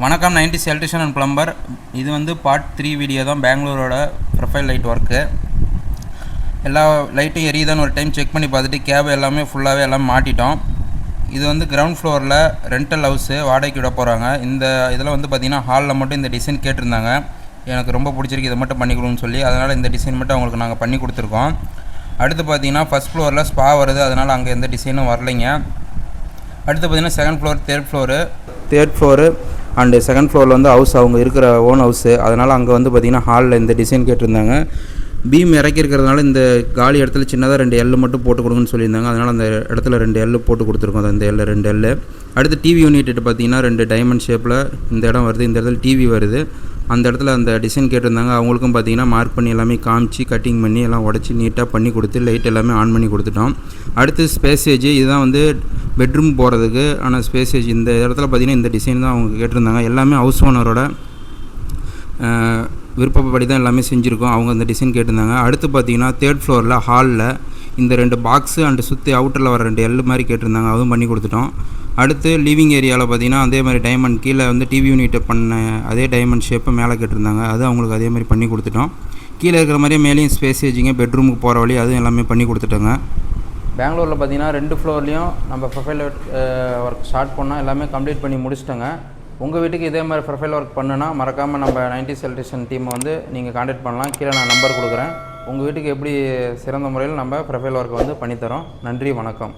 வணக்கம் 90s electrician and plumber. இது வந்து பார்ட் 3 வீடியோ தான். பெங்களூரோட ப்ரொஃபைல் லைட் ஒர்க்கு. எல்லா லைட்டும் எரியுதான்னு ஒரு டைம் செக் பண்ணி பார்த்துட்டு கேப் எல்லாமே ஃபுல்லாகவே எல்லாம் மாட்டிட்டோம். இது வந்து கிரவுண்ட் ஃப்ளோரில் ரெண்டல் ஹவுஸு வாடகைக்கு விட போகிறாங்க. இந்த இதில் வந்து பார்த்திங்கன்னா ஹாலில் மட்டும் இந்த டிசைன் கேட்டிருந்தாங்க. எனக்கு ரொம்ப பிடிச்சிருக்கு, இதை மட்டும் பண்ணி கொடுன்னு சொல்லி, அதனால் இந்த டிசைன் மட்டும் அவங்களுக்கு நாங்கள் பண்ணி கொடுத்துருக்கோம். அடுத்து பார்த்திங்கன்னா ஃபஸ்ட் ஃப்ளோரில் ஸ்பா வருது, அதனால் அங்கே எந்த டிசைனும் வரலைங்க. அடுத்து பார்த்திங்கன்னா second floor, third floor and second ஃப்ளோரில் வந்து ஹவுஸ் அவங்க இருக்கிற ஓன் ஹவுஸு. அதனால் அங்கே வந்து பார்த்திங்கன்னா ஹாலில் இந்த டிசைன் கேட்டிருந்தாங்க. பீம் இறக்கிருக்கிறதுனால இந்த காலி இடத்துல சின்னதாக 2 எல் மட்டும் போட்டு கொடுங்கன்னு சொல்லியிருந்தாங்க. அதனால் அந்த இடத்துல 2 எல் போட்டு கொடுத்துருக்கோம். அந்த எல் 2 எல். அடுத்து டிவி யூனிட் பார்த்திங்கன்னா 2 டைமண்ட் ஷேப்பில் இந்த இடம் வருது, இந்த இடத்துல டிவி வருது. அந்த இடத்துல அந்த டிசைன் கேட்டிருந்தாங்க. அவங்களுக்கும் பார்த்திங்கன்னா மார்க் பண்ணி எல்லாமே காமிச்சு கட்டிங் பண்ணி எல்லாம் உடச்சி நீட்டாக பண்ணி கொடுத்து லைட் எல்லாமே ஆன் பண்ணி கொடுத்துட்டோம். அடுத்து ஸ்பேஸேஜ், இதுதான் வந்து பெட்ரூம் போகிறதுக்கு ஆனால் ஸ்பேஸேஜ். இந்த இடத்துல பார்த்திங்கன்னா இந்த டிசைன் தான் அவங்க கேட்டிருந்தாங்க. எல்லாமே ஹவுஸ் ஓனரோட விருப்பப்படி தான் எல்லாமே செஞ்சுருக்கோம். அவங்க அந்த டிசைன் கேட்டிருந்தாங்க. அடுத்து பார்த்திங்கன்னா தேர்ட் ஃப்ளோரில் ஹாலில் இந்த 2 பாக்ஸு அண்டு சுற்றி அவுட்டரில் வர 2 எல் மாதிரி கேட்டிருந்தாங்க. அதுவும் பண்ணி கொடுத்துட்டோம். அடுத்து லிவிங் ஏரியாவில் பார்த்திங்கன்னா அதே மாதிரி டைமண்ட் கீழே வந்து டிவி யூனிட்டை பண்ண அதே டைமண்ட் ஷேப்பை மேலே கேட்டிருந்தாங்க. அது அவங்களுக்கு அதே மாதிரி பண்ணி கொடுத்துட்டோம். கீழே இருக்கிற மாதிரியே மேலேயும் ஸ்பேஸேஜிங்க பெட்ரூமுக்கு போகிற வழி அதுவும் எல்லாமே பண்ணி கொடுத்துட்டோங்க. பெங்களூரில் பார்த்திங்கன்னா 2 ஃப்ளோர்லேயும் நம்ம ப்ரொஃபைல் ஒர்க் ஸ்டார்ட் பண்ணால் எல்லாமே கம்ப்ளீட் பண்ணி முடிச்சிட்டோங்க. உங்கள் வீட்டுக்கு இதே மாதிரி ப்ரொஃபைல் ஒர்க் பண்ணுன்னா மறக்காமல் நம்ம 90s எலக்ட்ரிஷியன் டீமை வந்து நீங்கள் கான்டாக்ட் பண்ணலாம். கீழே நான் நம்பர் கொடுக்குறேன். உங்கள் வீட்டுக்கு எப்படி சிறந்த முறையில் நம்ம ப்ரொஃபைல் ஒர்க்கை வந்து பண்ணித்தரோம். நன்றி, வணக்கம்.